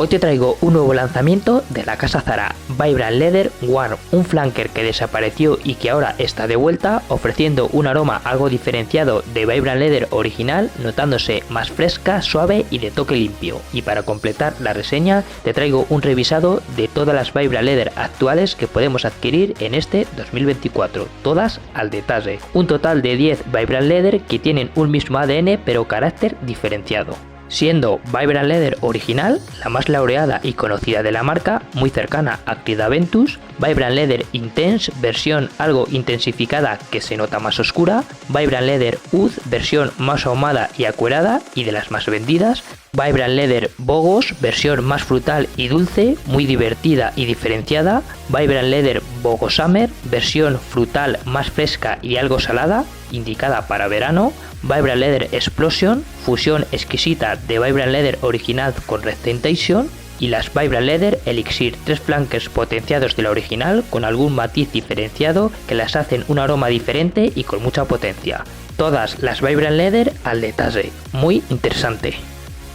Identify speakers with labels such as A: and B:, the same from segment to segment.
A: Hoy te traigo un nuevo lanzamiento de la casa Zara, Vibrant Leather Warm, un flanker que desapareció y que ahora está de vuelta, ofreciendo un aroma algo diferenciado de Vibrant Leather original, notándose más fresca, suave y de toque limpio. Y para completar la reseña te traigo un revisado de todas las Vibrant Leather actuales que podemos adquirir en este 2024, todas al detalle. Un total de 10 Vibrant Leather que tienen un mismo ADN pero carácter diferenciado. Siendo Vibrant Leather original, la más laureada y conocida de la marca, muy cercana a Creed Aventus, Vibrant Leather Intense, versión algo intensificada que se nota más oscura, Vibrant Leather Oud, versión más ahumada y acuerada y de las más vendidas, Vibrant Leather Bogos, versión más frutal y dulce, muy divertida y diferenciada, Vibrant Leather Bogo Summer, versión frutal más fresca y algo salada, indicada para verano, Vibrant Leather Explosion, fusión exquisita de Vibrant Leather original con Red Temptation, y las Vibrant Leather Elixir, 3 flankers potenciados de la original con algún matiz diferenciado que las hacen un aroma diferente y con mucha potencia. Todas las Vibrant Leather al detalle, muy interesante.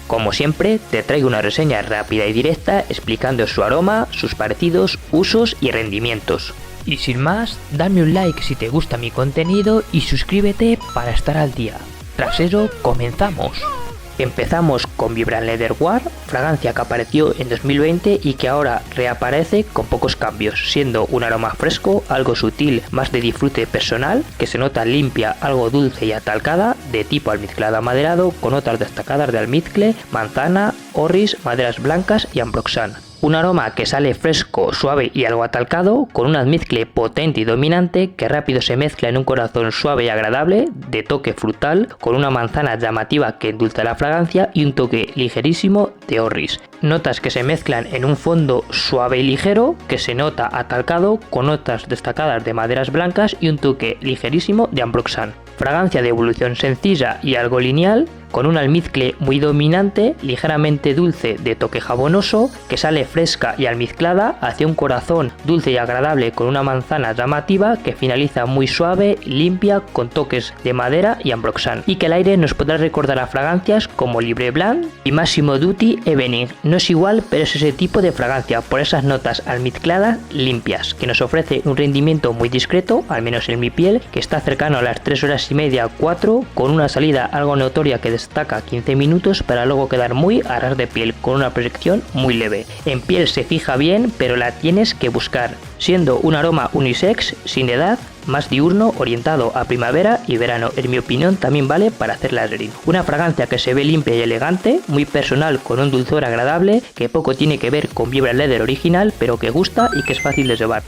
A: Como siempre, te traigo una reseña rápida y directa explicando su aroma, sus parecidos, usos y rendimientos. Y sin más, dame un like si te gusta mi contenido y suscríbete para estar al día. Tras eso, comenzamos. Empezamos con Vibrant Leather Warm, fragancia que apareció en 2020 y que ahora reaparece con pocos cambios, siendo un aroma fresco, algo sutil, más de disfrute personal, que se nota limpia, algo dulce y atalcada, de tipo almizclado amaderado, con notas destacadas de almizcle, manzana, orris, maderas blancas y ambroxan. Un aroma que sale fresco, suave y algo atalcado, con un almizcle potente y dominante que rápido se mezcla en un corazón suave y agradable, de toque frutal, con una manzana llamativa que endulza la fragancia y un toque ligerísimo de orris. Notas que se mezclan en un fondo suave y ligero, que se nota atalcado, con notas destacadas de maderas blancas y un toque ligerísimo de ambroxan. Fragancia de evolución sencilla y algo lineal, con un almizcle muy dominante, ligeramente dulce de toque jabonoso, que sale fresca y almizclada hacia un corazón dulce y agradable con una manzana llamativa que finaliza muy suave, limpia, con toques de madera y ambroxan, y que el aire nos podrá recordar a fragancias como Libre Blanc y Massimo Dutti Evening. No es igual, pero es ese tipo de fragancia por esas notas almizcladas limpias, que nos ofrece un rendimiento muy discreto, al menos en mi piel, que está cercano a las 3 horas y media, 4, con una salida algo notoria que destaca 15 minutos para luego quedar muy a ras de piel con una proyección muy leve. En piel se fija bien, pero la tienes que buscar, siendo un aroma unisex, sin edad, más diurno, orientado a primavera y verano. En mi opinión también vale para hacer layering. Una fragancia que se ve limpia y elegante, muy personal, con un dulzor agradable que poco tiene que ver con Vibrant Leather original, pero que gusta y que es fácil de llevar.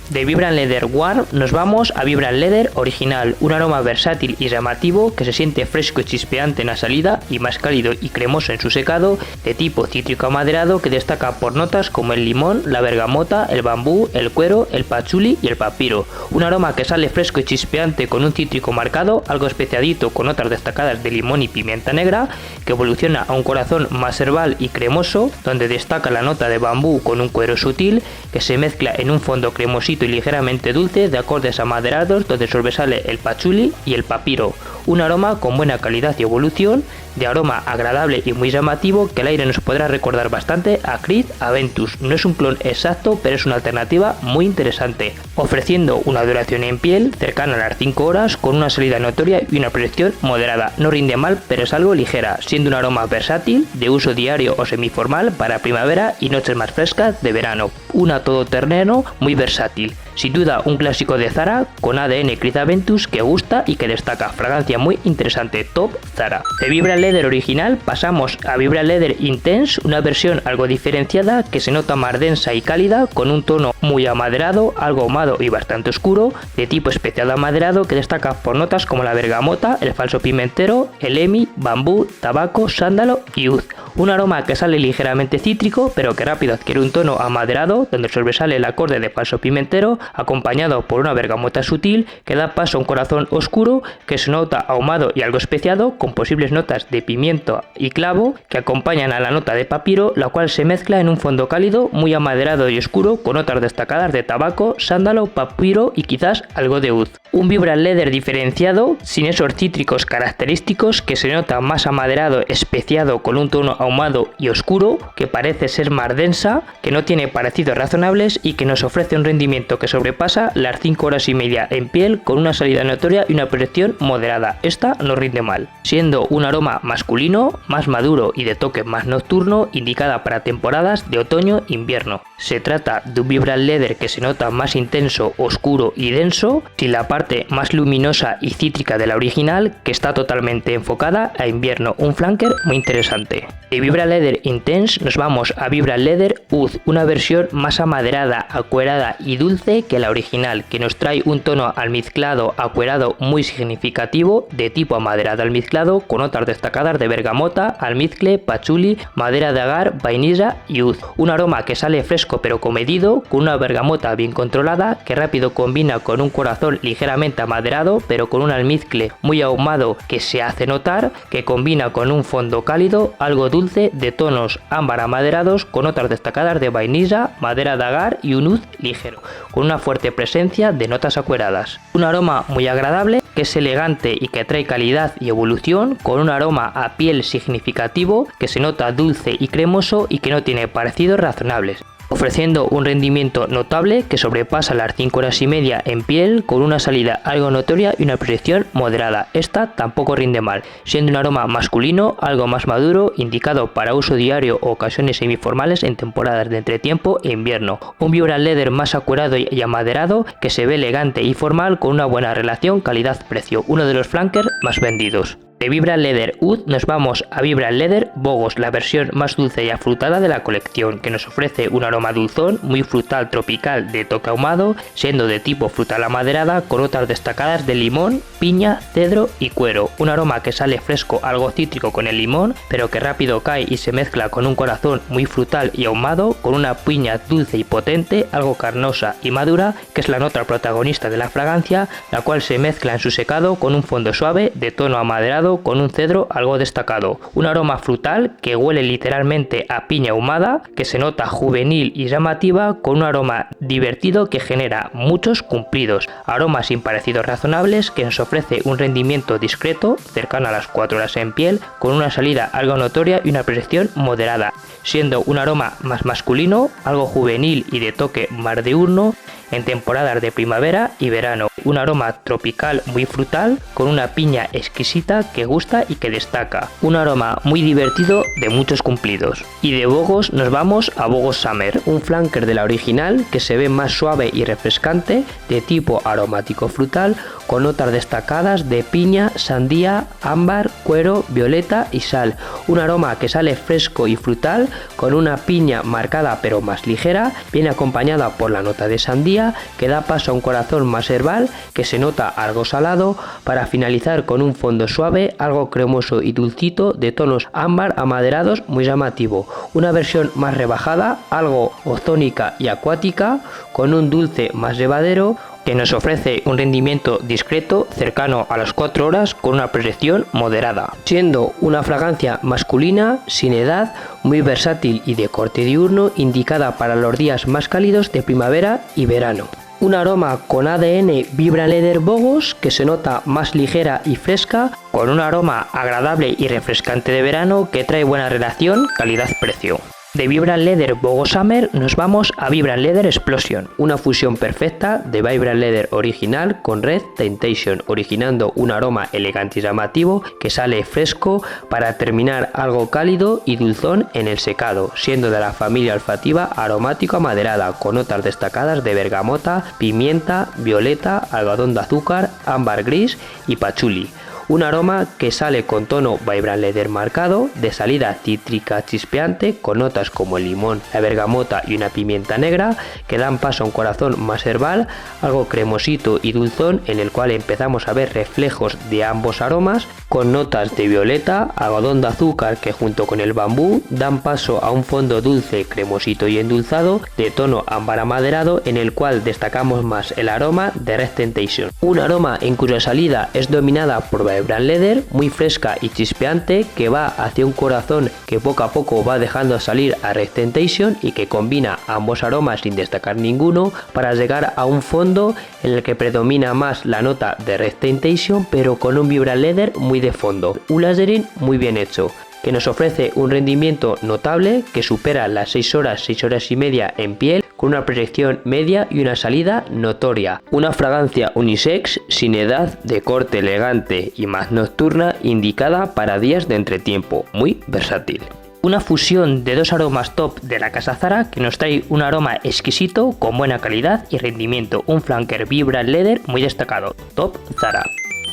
A: De Vibrant Leather Warm nos vamos a Vibrant Leather original, un aroma versátil y llamativo que se siente fresco y chispeante en la salida y más cálido y cremoso en su secado, de tipo cítrico amaderado que destaca por notas como el limón, la bergamota, el bambú, el cuero, el pachuli y el papiro. Un aroma que sale fresco y chispeante con un cítrico marcado, algo especiadito con notas destacadas de limón y pimienta negra, que evoluciona a un corazón más herbal y cremoso, donde destaca la nota de bambú con un cuero sutil, que se mezcla en un fondo cremosito y ligeramente dulce de acordes amaderados, donde sobresale el pachuli y el papiro. Un aroma con buena calidad y evolución, de aroma agradable y muy llamativo que el aire nos podrá recordar bastante a Creed Aventus. No es un clon exacto, pero es una alternativa muy interesante, ofreciendo una duración en piel cercana a las 5 horas con una salida notoria y una proyección moderada. No rinde mal, pero es algo ligera, siendo un aroma versátil, de uso diario o semiformal para primavera y noches más frescas de verano. Una todoterreno muy versátil. Sin duda un clásico de Zara con ADN Creed Aventus que gusta y que destaca. Fragancia muy interesante, top Zara. De Vibrant Leather original pasamos a Vibrant Leather Intense, una versión algo diferenciada que se nota más densa y cálida, con un tono muy amaderado, algo ahumado y bastante oscuro, de tipo especial amaderado que destaca por notas como la bergamota, el falso pimentero, el emi, bambú, tabaco, sándalo y oud. Un aroma que sale ligeramente cítrico pero que rápido adquiere un tono amaderado donde sobresale el acorde de falso pimentero, acompañado por una bergamota sutil que da paso a un corazón oscuro que se nota ahumado y algo especiado, con posibles notas de pimiento y clavo que acompañan a la nota de papiro, la cual se mezcla en un fondo cálido muy amaderado y oscuro con notas destacadas de tabaco, sándalo, papiro y quizás algo de oud. Un Vibram Leather diferenciado, sin esos cítricos característicos, que se nota más amaderado, especiado, con un tono ahumado y oscuro, que parece ser más densa, que no tiene parecidos razonables y que nos ofrece un rendimiento que sobrepasa las 5 horas y media en piel, con una salida notoria y una proyección moderada. Esta no rinde mal, siendo un aroma masculino, más maduro y de toque más nocturno, indicada para temporadas de otoño-invierno. Se trata de un Vibram Leather que se nota más intenso, oscuro y denso, sin la parte más luminosa y cítrica de la original, que está totalmente enfocada a invierno, un flanker muy interesante. De Vibram Leather Intense nos vamos a Vibram Leather Oud, una versión más amaderada, acuerada y dulce que la original, que nos trae un tono almizclado acuerado muy significativo, de tipo amaderado almizclado, con notas destacadas de bergamota, almizcle, pachuli, madera de agar, vainilla y oud. Un aroma que sale fresco pero comedido, con una bergamota bien controlada, que rápido combina con un corazón ligeramente amaderado, pero con un almizcle muy ahumado que se hace notar, que combina con un fondo cálido, algo dulce, de tonos ámbar amaderados, con notas destacadas de vainilla, madera de agar y un oud ligero, con una fuerte presencia de notas acueradas. Un aroma muy agradable, que es elegante y que trae calidad y evolución, con un aroma a piel significativo, que se nota dulce y cremoso y que no tiene parecidos razonables, ofreciendo un rendimiento notable que sobrepasa las 5 horas y media en piel, con una salida algo notoria y una proyección moderada. Esta tampoco rinde mal, siendo un aroma masculino, algo más maduro, indicado para uso diario o ocasiones semiformales en temporadas de entretiempo e invierno. Un Vibram Leather más acuerado y amaderado, que se ve elegante y formal, con una buena relación calidad-precio, uno de los flankers más vendidos. De Vibram Leather Oud nos vamos a Vibram Leather Bogos, la versión más dulce y afrutada de la colección, que nos ofrece un aroma dulzón, muy frutal tropical de toque ahumado, siendo de tipo frutal amaderada, con notas destacadas de limón, piña, cedro y cuero. Un aroma que sale fresco, algo cítrico con el limón, pero que rápido cae y se mezcla con un corazón muy frutal y ahumado, con una piña dulce y potente, algo carnosa y madura, que es la nota protagonista de la fragancia, la cual se mezcla en su secado con un fondo suave de tono amaderado, con un cedro algo destacado. Un aroma frutal que huele literalmente a piña ahumada, que se nota juvenil y llamativa, con un aroma divertido que genera muchos cumplidos. Aromas sin parecidos razonables, que nos ofrece un rendimiento discreto, cercano a las 4 horas en piel, con una salida algo notoria y una proyección moderada, siendo un aroma más masculino, algo juvenil y de toque más diurno, en temporadas de primavera y verano. Un aroma tropical muy frutal, con una piña exquisita que gusta y que destaca. Un aroma muy divertido de muchos cumplidos. Y de Bogos nos vamos a Bogos Summer, un flanker de la original que se ve más suave y refrescante, de tipo aromático frutal, con notas destacadas de piña, sandía, ámbar, cuero, violeta y sal. Un aroma que sale fresco y frutal, con una piña marcada pero más ligera, viene acompañada por la nota de sandía, que da paso a un corazón más herbal, que se nota algo salado, para finalizar con un fondo suave, algo cremoso y dulcito, de tonos ámbar amaderados muy llamativo. Una versión más rebajada, algo ozónica y acuática, con un dulce más llevadero, que nos ofrece un rendimiento discreto, cercano a las 4 horas, con una proyección moderada, siendo una fragancia masculina, sin edad, muy versátil y de corte diurno, indicada para los días más cálidos de primavera y verano. Un aroma con ADN Vibram Leather Bogos, que se nota más ligera y fresca, con un aroma agradable y refrescante de verano, que trae buena relación calidad-precio. De Vibram Leather Bogos Summer nos vamos a Vibram Leather Explosion, una fusión perfecta de Vibram Leather original con Red Temptation, originando un aroma elegante y llamativo que sale fresco para terminar algo cálido y dulzón en el secado, siendo de la familia olfativa aromático amaderada, con notas destacadas de bergamota, pimienta, violeta, algodón de azúcar, ámbar gris y pachuli. Un aroma que sale con tono Vibrant Leather marcado, de salida cítrica chispeante, con notas como el limón, la bergamota y una pimienta negra, que dan paso a un corazón más herbal, algo cremosito y dulzón, en el cual empezamos a ver reflejos de ambos aromas, con notas de violeta, algodón de azúcar que junto con el bambú dan paso a un fondo dulce, cremosito y endulzado, de tono ámbar amaderado, en el cual destacamos más el aroma de Red Temptation. Un aroma en cuya salida es dominada por Vibrant Leather, muy fresca y chispeante, que va hacia un corazón que poco a poco va dejando salir a Red Temptation y que combina ambos aromas sin destacar ninguno para llegar a un fondo en el que predomina más la nota de Red Temptation, pero con un Vibrant Leather muy de fondo. Un layering muy bien hecho, que nos ofrece un rendimiento notable que supera las 6 horas y media en piel, con una proyección media y una salida notoria. Una fragancia unisex, sin edad, de corte elegante y más nocturna, indicada para días de entretiempo, muy versátil. Una fusión de dos aromas top de la casa Zara que nos trae un aroma exquisito con buena calidad y rendimiento, un flanker Vibrant Leather muy destacado, top Zara.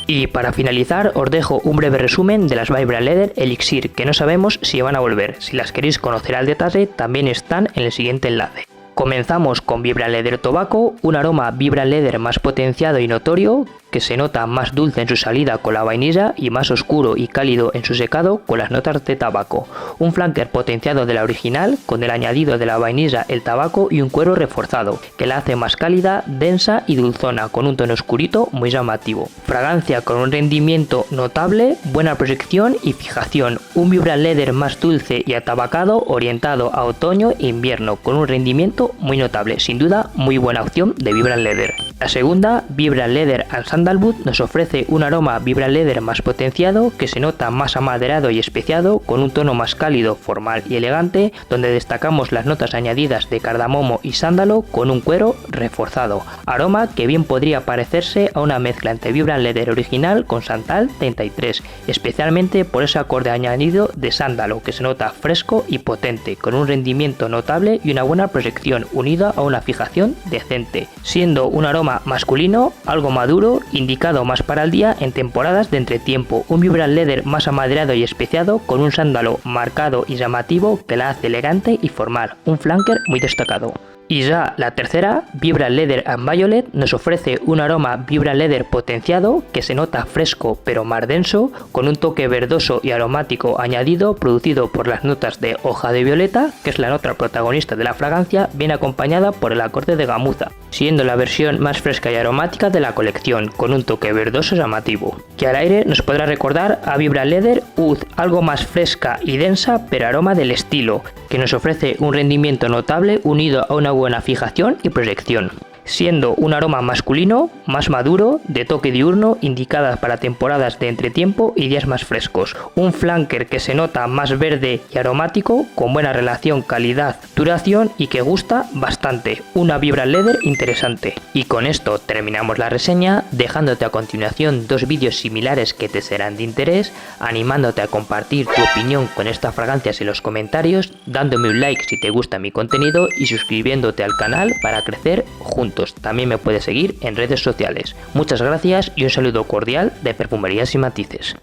A: Y para finalizar os dejo un breve resumen de las Vibrant Leather Elixir, que no sabemos si van a volver. Si las queréis conocer al detalle también están en el siguiente enlace. Comenzamos con Vibrant Leather Tobacco, un aroma Vibrant Leather más potenciado y notorio, que se nota más dulce en su salida con la vainilla y más oscuro y cálido en su secado con las notas de tabaco. Un flanker potenciado de la original con el añadido de la vainilla, el tabaco y un cuero reforzado, que la hace más cálida, densa y dulzona, con un tono oscurito muy llamativo. Fragancia con un rendimiento notable, buena proyección y fijación. Un Vibrant Leather más dulce y atabacado, orientado a otoño e invierno, con un rendimiento muy notable. Sin duda, muy buena opción de Vibrant Leather. La segunda, Vibrant Leather and Sandalwood, nos ofrece un aroma Vibrant Leather más potenciado, que se nota más amaderado y especiado, con un tono más cálido, formal y elegante, donde destacamos las notas añadidas de cardamomo y sándalo con un cuero reforzado. Aroma que bien podría parecerse a una mezcla entre Vibrant Leather original con Santal 33, especialmente por ese acorde añadido de sándalo, que se nota fresco y potente, con un rendimiento notable y una buena proyección unida a una fijación decente, siendo un aroma masculino, algo maduro, indicado más para el día en temporadas de entretiempo. Un Vibrant Leather más amaderado y especiado, con un sándalo marcado y llamativo que la hace elegante y formal. Un flanker muy destacado. Y ya la tercera, Vibrant Leather and Violet, nos ofrece un aroma Vibrant Leather potenciado, que se nota fresco pero más denso, con un toque verdoso y aromático añadido, producido por las notas de hoja de violeta, que es la nota protagonista de la fragancia, bien acompañada por el acorde de gamuza, siendo la versión más fresca y aromática de la colección, con un toque verdoso llamativo, que al aire nos podrá recordar a Vibrant Leather Oud, algo más fresca y densa, pero aroma del estilo, que nos ofrece un rendimiento notable unido a una buena fijación y proyección, siendo un aroma masculino, más maduro, de toque diurno, indicada para temporadas de entretiempo y días más frescos. Un flanker que se nota más verde y aromático, con buena relación calidad-duración y que gusta bastante. Una Vibrant Leather interesante. Y con esto terminamos la reseña, dejándote a continuación dos vídeos similares que te serán de interés, animándote a compartir tu opinión con estas fragancias en los comentarios, dándome un like si te gusta mi contenido y suscribiéndote al canal para crecer juntos. También me puedes seguir en redes sociales. Muchas gracias y un saludo cordial de Perfumerías y Matices.